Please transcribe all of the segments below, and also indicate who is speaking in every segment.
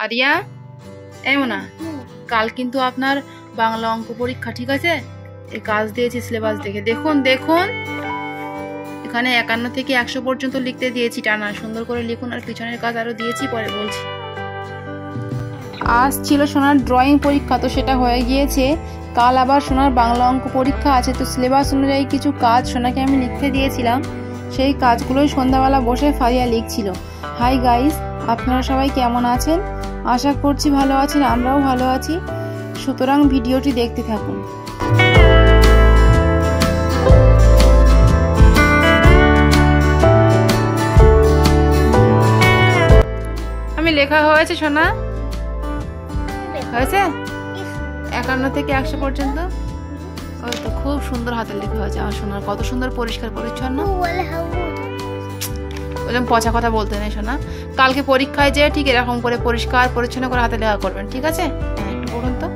Speaker 1: Area এমন না, কাল কিন্তু আপনার বাংলা অঙ্ক পরীক্ষা, ঠিক আছে? এই কাজ দিয়েছি সিলেবাস দেখে দেখুন দেখুন, এখানে 51 থেকে 100 পর্যন্ত লিখতে দিয়েছি টানা, সুন্দর করে লিখুন। আর পিছনের কাজ আরো দিয়েছি, পরে বলছি। আজ ছিল সোনার ড্রয়িং পরীক্ষা, তো সেটা হয়ে গিয়েছে। কাল আবার সোনার বাংলা অঙ্ক পরীক্ষা আছে, তো সিলেবাস অনুযায়ী কিছু কাজ সোনাকে আমি লিখতে দিয়েছিলাম, সেই কাজগুলোই সন্ধ্যাবেলা বসে ফারিয়া লিখছিল। হাই গাইস, আপনারা সবাই কেমন আছেন? আশা করছি ভালো আছেন, আমরাও ভালো আছি। সুতরাং ভিডিওটি দেখতে থাকুন। আমি লেখা হয়েছে সোনা, হয়েছে 51 থেকে 100 পর্যন্ত। ওই তো খুব সুন্দর হাতের লেখা হয়েছে আমার সোনার, কত সুন্দর পরিষ্কার পরিচ্ছন্ন। ওরকম পচা কথা বলতে নেই সোনা। কালকে পরীক্ষায় যে ঠিক এরকম করে পরিষ্কার পরিচ্ছন্ন করে হাতে লেখা করবেন, ঠিক আছে? একটু পড়ুন তো।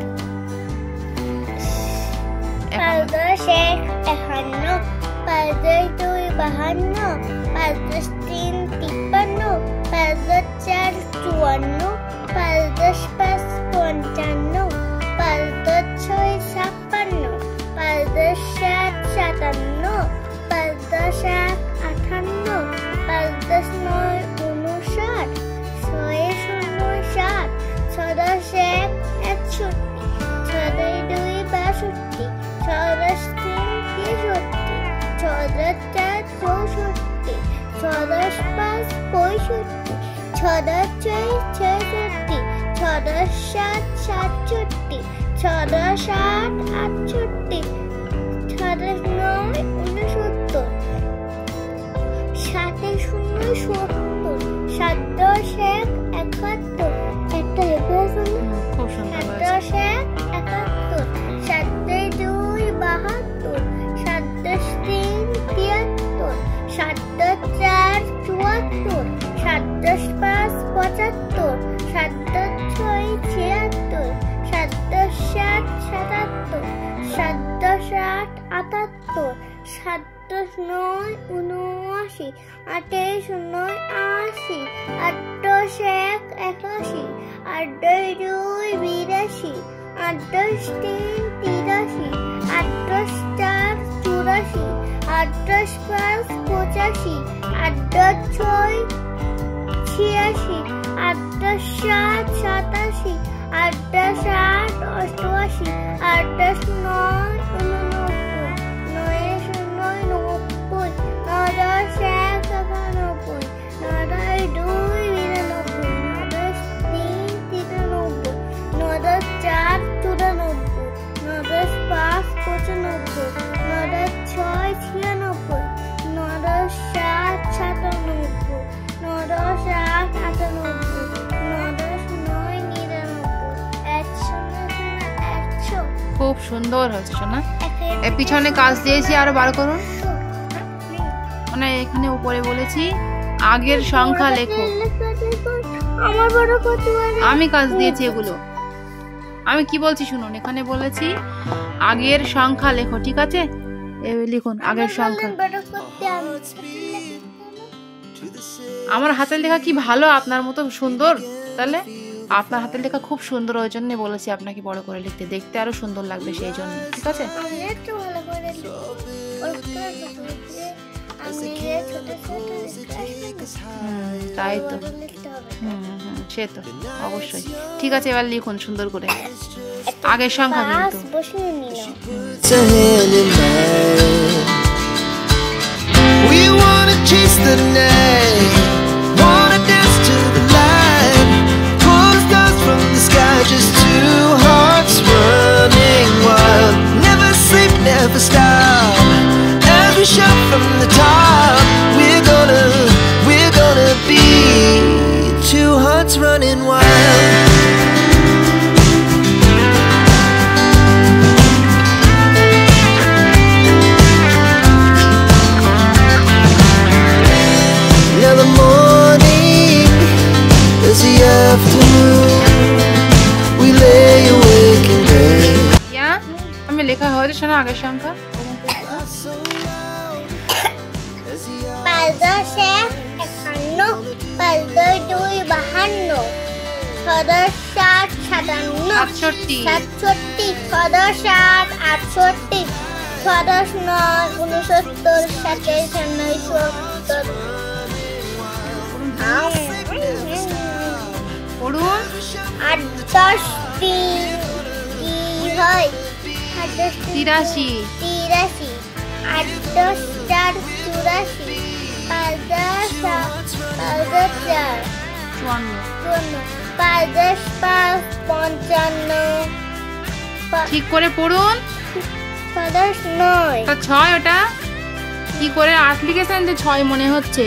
Speaker 1: খুব সুন্দর হয়েছে সোনা। এর পিছনে কাজ দিয়েছি, আরো বার করুন। মানে এখানে উপরে বলেছি আগের সংখ্যা লেখো, আমি কাজ দিয়েছি এগুলো। আমি কি বলছি শুনুন, এখানে বলেছি আগের সংখ্যা লেখো, ঠিক আছে? লিখুন আগের সংখ্যা। আমার হাতের লেখা কি ভালো, আপনার মতো সুন্দর? তাহলে আপনার হাতের লেখা খুব সুন্দর, ওই জন্য বলেছি আপনাকে বড় করে লিখতে, দেখতে আরো সুন্দর লাগবে সেই জন্য, ঠিক আছে? তাই তো, সে তো অবশ্যই। ঠিক আছে, এবার লিখুন সুন্দর করে আগের সংখ্যা কিন্তু।
Speaker 2: Just two hearts running wild, never sleep, never stop. As we shout from the top, we're gonna be two hearts running wild. Now the morning is the afternoon.
Speaker 1: আমি লেখা হয়েছে শোনো আগের সংখ্যা।
Speaker 3: 10 7 57
Speaker 1: 67
Speaker 3: 67 10 7 68 10 9 69 70
Speaker 1: পড়ুন।
Speaker 3: 8 10 3 কি হয় 8 10
Speaker 1: 83
Speaker 3: 83 8 10 4 84 5 10 5 10 4
Speaker 1: 54
Speaker 3: 5 10 5 55
Speaker 1: ঠিক করে পড়ুন।
Speaker 3: 5 9
Speaker 1: তা 6 ওটা কি করে 8 লিখেছেন যে 6 মনে হচ্ছে।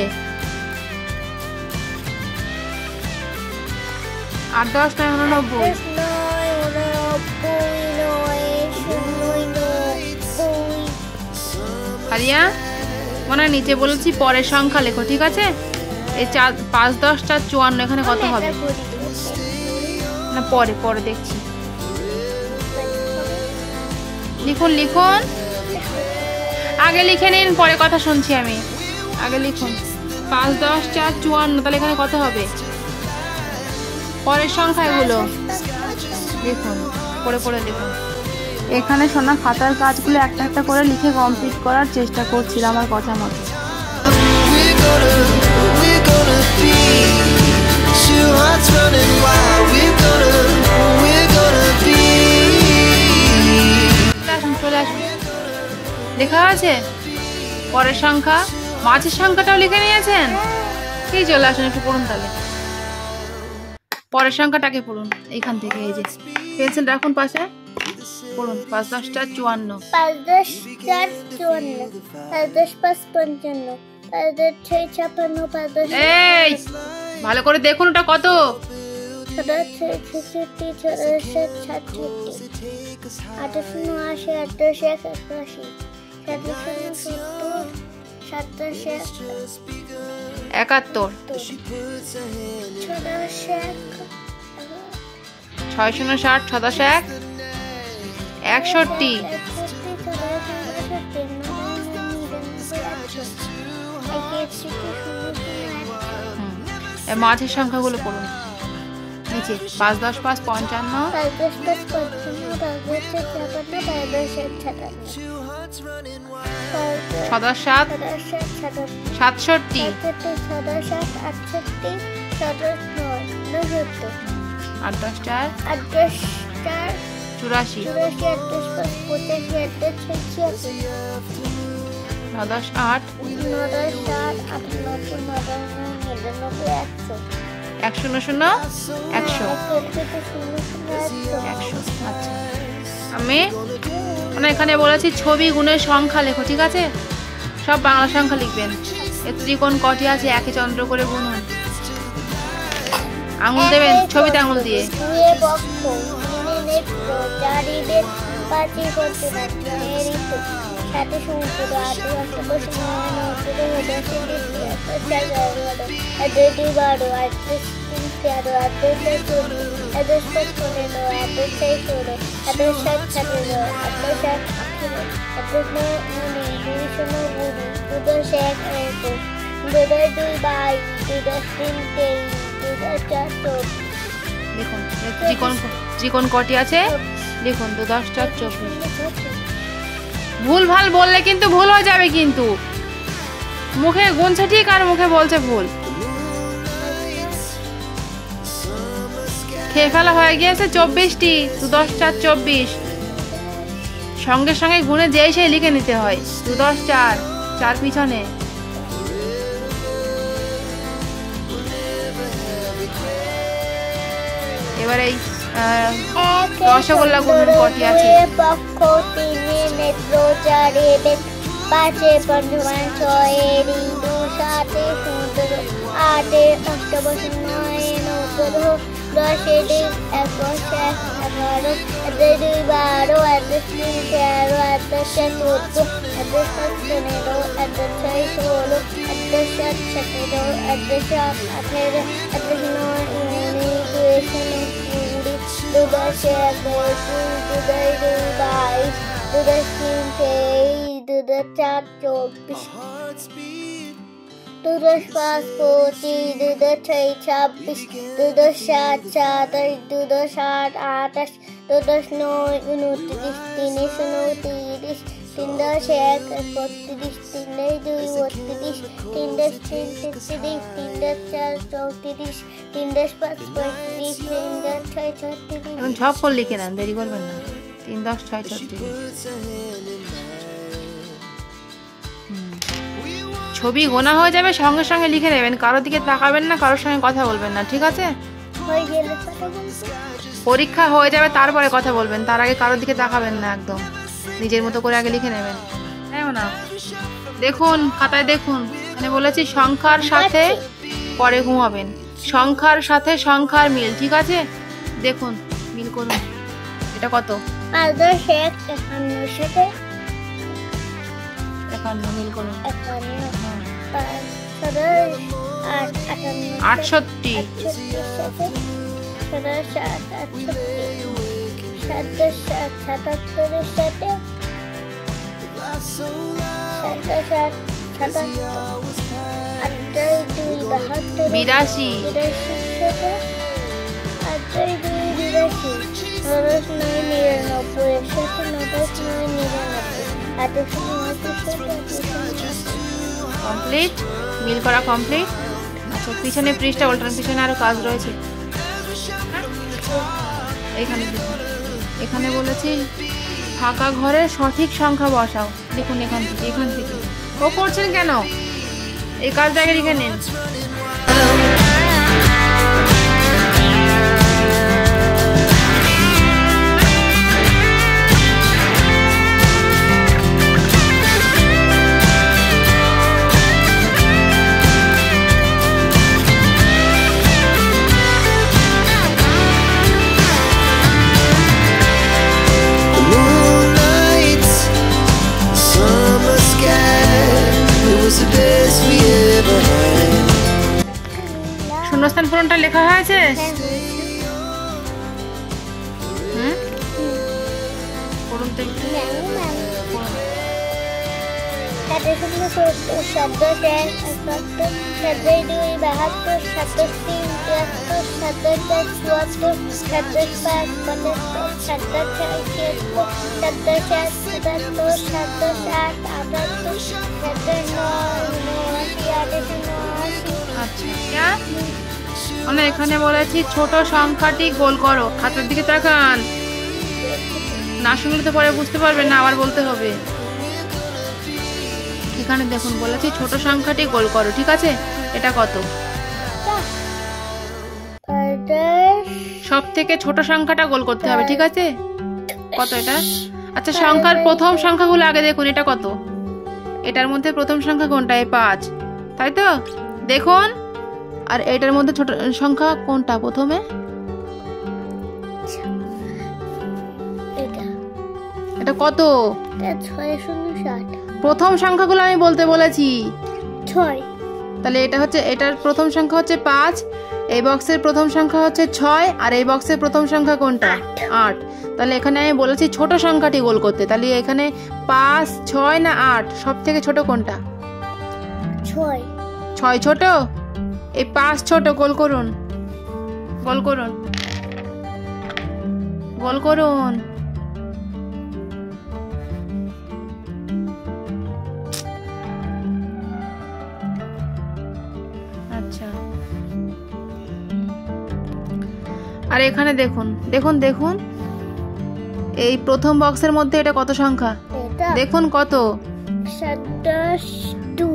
Speaker 1: 8 10 9 99 হারিয়া মনে হয় নিচে বলেছি পরের সংখ্যা লেখো, ঠিক আছে? এই 5 10 4 54 এখানে কত হবে না পরে পরে দেখছি। লিখুন লিখুন, আগে লিখে নিন, পরে কথা শুনছি আমি। আগে লিখুন 5 10 4 54, তাহলে এখানে কত হবে পরের সংখ্যা এগুলো লিখুন, পড়ে পড়ে লিখুন। এখানে সোনা খাতার কাজগুলো একটা একটা করে লিখে কমপ্লিট করার চেষ্টা করছিলাম আমার কথা মতো।
Speaker 2: We're gonna be two hearts running wild. We're gonna be.
Speaker 1: চলে আসুন, লেখা আছে পরের সংখ্যা, মাঝের সংখ্যাটাও লিখে নিয়েছেন। কি চলে আসুন একটু পড়ুন তাহলে। পরের সংখ্যাটাকে পড়ুন এইখান থেকে, এই যে পেন্সিল রাখুন পাশে, পড়ুন 5 10 4 54
Speaker 3: 5 10 4 54 5 10 5 55 5 10 6 56 5 10
Speaker 1: এই ভালো করে দেখুন ওটা কত।
Speaker 3: 6 6 66 67 67 68 80 88 87
Speaker 1: 71 660 67 61 মাঝের সংখ্যাগুলো পড়ুন নিচে 5 10 5 55 7 7 67 8 10 4 84 9 10 8 100 100 100। আচ্ছা আমি মানে এখানে বলেছি ছবি গুণের সংখ্যা লেখো, ঠিক আছে? সব বাংলা সংখ্যা লিখবেন। এর ত্রিকোণ কটি আছে একে চন্দ্র করে গুনুন। আঙুল দেবেন ছবিতে, আঙুল দিয়ে
Speaker 3: সাথে সমুদ্র আটে অষ্টপশি
Speaker 1: লিখুন ত্রিকোণ কটি আছে লিখুন 2 10 4 24। ভুল ভাল বললে কিন্তু ভুল হয়ে যাবে, কিন্তু মুখে গুনছে ঠিক আর মুখে বলছে ভুল। খেয়ে ফেলা হয়ে গিয়েছে 24টি। 2 10 4 24 সঙ্গে সঙ্গে গুনে যেই সেই লিখে নিতে হয়। 2 10 4 4 পিছনে। এবার এই রসগোল্লা গুনুন কটি আছে।
Speaker 3: পক্ষ 3 নেত্র 4 বেদ 5 পঞ্চমান 6 ঋতু 7 সমুদ্র 8 অষ্টপশি 9 নৌপদ 10 দিক 11 11 2 12 13 13 14 15 16 16 17 18 18 19 20 2 10 5 25, 2 10 6 26, 2 10 7 27, 2 10 8 28, 2 10 9 29, 3 29, 3 10 1 32, 3 10 2 32, 3 10 3 33, 3 10 4 34, 3 10 5 35, 3 10 6 36।
Speaker 1: এখন ঝপ করে লিখে নেন, দেরি করবেন না। 3 10 6 36। ছবি গোনা হয়ে যাবে, সঙ্গে সঙ্গে লিখে নেবেন, কারোর দিকে তাকাবেন না, কারোর সঙ্গে কথা বলবেন না, ঠিক আছে?
Speaker 3: হয়ে গেলে কথা বলবো।
Speaker 1: পরীক্ষা হয়ে যাবে তারপরে কথা বলবেন, তার আগে কারোর দিকে তাকাবেন না, একদম নিজের মতো করে আগে লিখে নেবেন। হ্যাঁ না, দেখুন খাতায় দেখুন, মানে বলেছি সংখ্যার সাথে পরে ঘুমাবেন, সংখ্যার সাথে সংখ্যার মিল, ঠিক আছে? দেখুন মিল করুন। এটা কত?
Speaker 3: 5 10 1 51 সাথে
Speaker 1: 51 মিল করুন।
Speaker 3: 51 5 7 8 58
Speaker 1: 68
Speaker 3: সাথে 7 7 68 7 77 সাথে 7 7 82 72
Speaker 1: 82
Speaker 3: সাথে 82 82 9 99 সাথে 99
Speaker 1: কমপ্লিট, মিল করা কমপ্লিট। আচ্ছা, পিছনে পৃষ্ঠা উল্টান, পিছনে আরো কাজ রয়েছে। এখানে দেখুন, এখানে বলেছি ফাঁকা ঘরে সঠিক সংখ্যা বসাও। দেখুন এখান থেকে, এখান থেকে। ও করছেন কেন? এই কাজটা আগে লিখে নিন। শূন্যস্থান পূরণটা লেখা হয়েছে? পড়ুন তো একটু। আচ্ছা, মানে এখানে বলেছি ছোট সংখ্যাটি গোল করো। খাতার দিকে তাকান, না শুনলে তো পরে বুঝতে পারবেন না, আবার বলতে হবে। এখানে দেখুন বলেছি ছোট সংখ্যাটি গোল করো, ঠিক আছে? এটা কত? সব থেকে ছোট সংখ্যাটা গোল করতে হবে, ঠিক আছে? কত এটা? আচ্ছা, সংখ্যার প্রথম সংখ্যাগুলো আগে দেখুন, এটা কত? এটার মধ্যে প্রথম সংখ্যা কোনটা? এই 5, তাই তো? দেখুন, আর এটার মধ্যে ছোট সংখ্যা কোনটা প্রথমে? এটা কত?
Speaker 3: 6
Speaker 1: প্রথম সংখ্যাগুলো আমি বলতে বলেছি।
Speaker 3: 6।
Speaker 1: তাহলে এটা হচ্ছে, এটার প্রথম সংখ্যা হচ্ছে 5, এই বক্সের প্রথম সংখ্যা হচ্ছে 6, আর এই বক্সের প্রথম সংখ্যা কোনটা? 8। তাহলে এখানে আমি বলেছি ছোট সংখ্যাটি গোল করতে। তাহলে এখানে 5, 6 না 8, সব থেকে ছোট কোনটা?
Speaker 3: 6।
Speaker 1: 6 ছোট? এই 5 ছোট, গোল করুন, গোল করুন, গোল করুন। আচ্ছা, আর এখানে দেখুন, দেখুন দেখুন, এই প্রথম বক্সের মধ্যে এটা কত সংখ্যা? দেখুন কত?
Speaker 3: 2।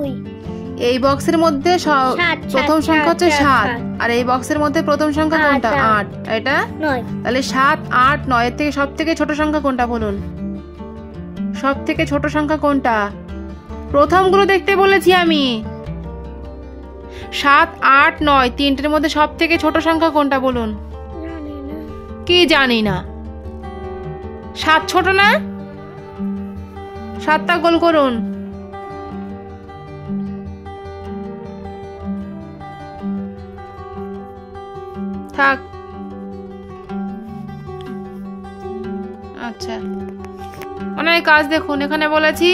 Speaker 1: এই বক্সের মধ্যে প্রথম সংখ্যা হচ্ছে 7, আর এই বক্সের মধ্যে প্রথম সংখ্যা কোনটা? 8। এটা
Speaker 3: 9।
Speaker 1: তাহলে 7 8 9 এর থেকে সব থেকে ছোট সংখ্যা কোনটা বলুন? সব থেকে ছোট সংখ্যা কোনটা? প্রথমগুলো দেখতে বলেছি আমি। 7 8 9 তিনটের মধ্যে সব থেকে ছোট সংখ্যা কোনটা বলুন? কি জানি না। 7 ছোট না? 7টা গোল করুন। থাক। আচ্ছা, অনেক কাজ দেখুন, এখানে বলেছি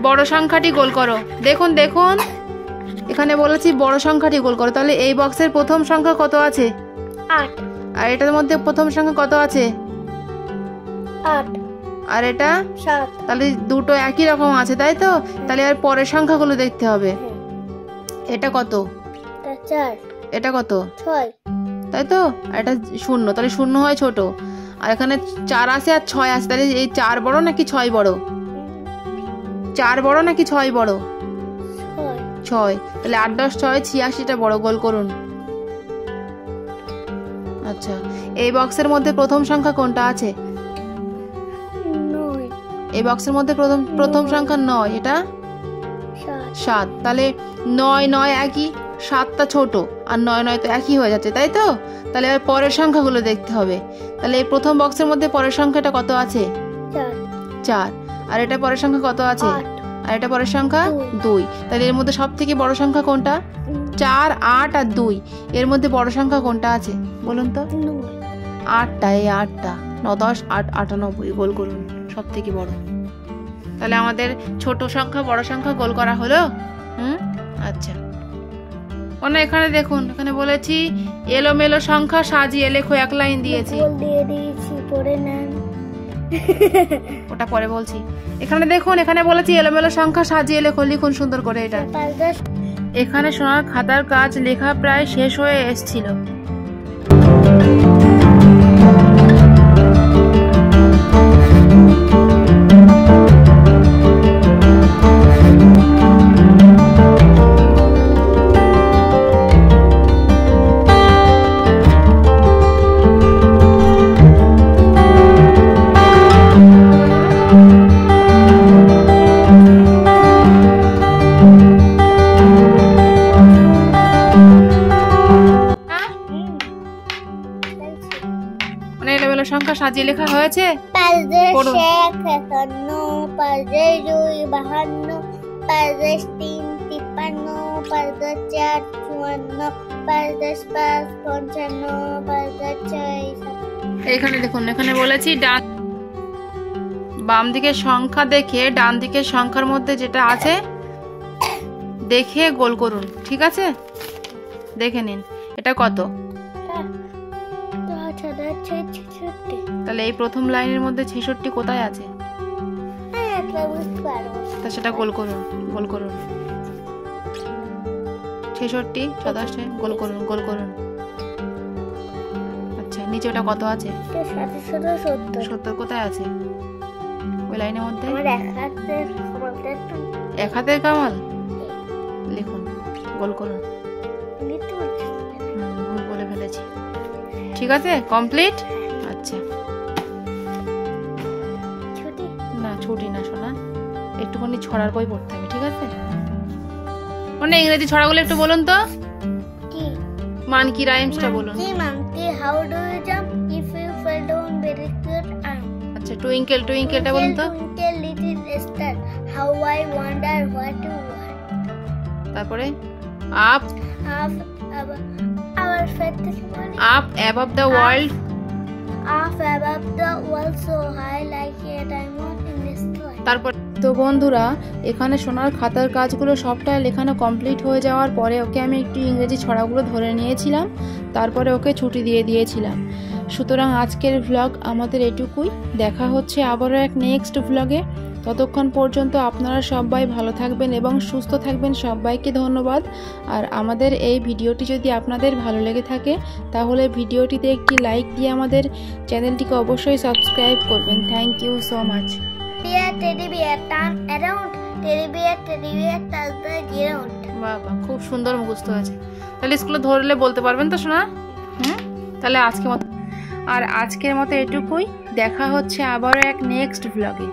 Speaker 1: বড় সংখ্যাটি গোল করো। দেখুন দেখুন, এখানে বলেছি বড় সংখ্যাটি গোল করো, তাহলে এই বক্সের প্রথম সংখ্যা কত আছে?
Speaker 3: 8
Speaker 1: আর এটার মধ্যে প্রথম সংখ্যা কত আছে?
Speaker 3: 8
Speaker 1: আর এটা
Speaker 3: 7
Speaker 1: তাহলে দুটো একই রকম আছে তাই তো? তাহলে আর পরের সংখ্যাগুলো দেখতে হবে। এটা কত?
Speaker 3: 4
Speaker 1: এটা কত?
Speaker 3: 6
Speaker 1: তাই তো? আর এটা 0, তাহলে 0 হয় ছোট। আর এখানে 4 আছে আর 6 আছে, তাহলে এই 4 বড় নাকি 6 বড়? 4 বড় নাকি 6 বড়? 6। তাহলে 8 10 6 86টা বড়, গোল করুন। আচ্ছা, এই বক্সের মধ্যে প্রথম সংখ্যা কোনটা আছে?
Speaker 3: 9
Speaker 1: এই বক্সের মধ্যে প্রথম সংখ্যা 9, এটা 7। তাহলে 9 9 একই, 7টা ছোট, আর 9 9 তো একই হয়ে যাচ্ছে তাই তো? তাহলে এবার পরের সংখ্যাগুলো দেখতে হবে। তাহলে এই প্রথম বক্সের মধ্যে পরের সংখ্যাটা কত আছে? 4। আর এটা পরের সংখ্যা কত আছে?
Speaker 3: 8
Speaker 1: আর এটা পরের সংখ্যা 2। তাহলে এর মধ্যে সব থেকে বড় সংখ্যা কোনটা? 4 8 আর 2, এর মধ্যে বড় সংখ্যা কোনটা আছে বলুন তো? 8টা, এই 8টা। 9 10 8 98, গোল করুন, সব থেকে বড়। তাহলে আমাদের ছোট সংখ্যা বড় সংখ্যা গোল করা হলো। আচ্ছা, এখানে দেখুন, এখানে বলেছি এলোমেলো সংখ্যা সাজিয়ে লেখো, 1 লাইন দিয়েছি।
Speaker 3: পড়ে নেন,
Speaker 1: ওটা পরে বলছি। এখানে দেখুন, এখানে বলেছি এলোমেলো সংখ্যা সাজিয়ে লেখো, লিখুন সুন্দর করে এটা। এখানে সোনার খাতার কাজ লেখা প্রায় শেষ হয়ে এসেছিল। এলোমেলো সংখ্যা সাজিয়ে লেখা হয়েছে।
Speaker 3: 5 10 1 51 5 2 52 5 10 3 53 5 10 4 54 5 10 5 55 5 10 6।
Speaker 1: এখানে দেখুন, এখানে বলেছি বাম দিকের সংখ্যা দেখে ডান দিকের সংখ্যার মধ্যে যেটা আছে দেখে গোল করুন, ঠিক আছে? দেখে নিন এটা কত। তাহলে এই প্রথম লাইনের মধ্যে 66 কোথায় আছে? তা সেটা গোল করুন, গোল করুন। 66 27 গোল করুন, গোল করুন। আচ্ছা, নিচে ওটা কত আছে? 70 কোথায় আছে ওই লাইনের মধ্যে? এক হাতের কামাল, লিখুন, গোল করুন। ভুল বলে ফেলেছি, ঠিক আছে, কমপ্লিট। আচ্ছা, না ছুটি না সোনা, একটুখানি ছড়ার বই পড়তে হবে, ঠিক আছে? ইংরেজি ছড়াগুলো একটু বলুন তো। মানকি রাইমসটা বলুন।
Speaker 3: How do you jump if you fell down very good arm?
Speaker 1: আচ্ছা, টুইঙ্কেল টুইঙ্কেলটা বলুন তো।
Speaker 3: Twinkle little star, how I wonder what you are.
Speaker 1: তারপরে up
Speaker 3: our faithful money.
Speaker 1: Up above the world.
Speaker 3: Up above the world so high like a diamond in the sky.
Speaker 1: তারপর তো বন্ধুরা, এখানে সোনার খাতার কাজগুলো সবটা লেখানো কমপ্লিট হয়ে যাওয়ার পরে ওকে আমি একটু ইংরেজি ছড়াগুলো ধরে নিয়েছিলাম, তারপরে ওকে ছুটি দিয়ে দিয়েছিলাম। সুতরাং আজকের ভ্লগ আমাদের এটুকুই। দেখা হচ্ছে আবারও এক নেক্সট ভ্লগে। ততক্ষণ পর্যন্ত আপনারা সবাই ভালো থাকবেন এবং সুস্থ থাকবেন। সবাইকে ধন্যবাদ। আর আমাদের এই ভিডিওটি যদি আপনাদের ভালো লেগে থাকে তাহলে ভিডিওটিতে একটি লাইক দিয়ে আমাদের চ্যানেলটিকে অবশ্যই সাবস্ক্রাইব করবেন। Thank you so much.
Speaker 3: Teddy bear, turn around. Teddy bear, touch the ground.
Speaker 1: বাবা, খুব সুন্দর মুখস্থ হয়েছে। তাহলে স্কুলে ধরলে বলতে পারবেন তো শোনা? তাহলে আজকের মতো এটুকুই। দেখা হচ্ছে আবারও এক নেক্সট ভ্লগে।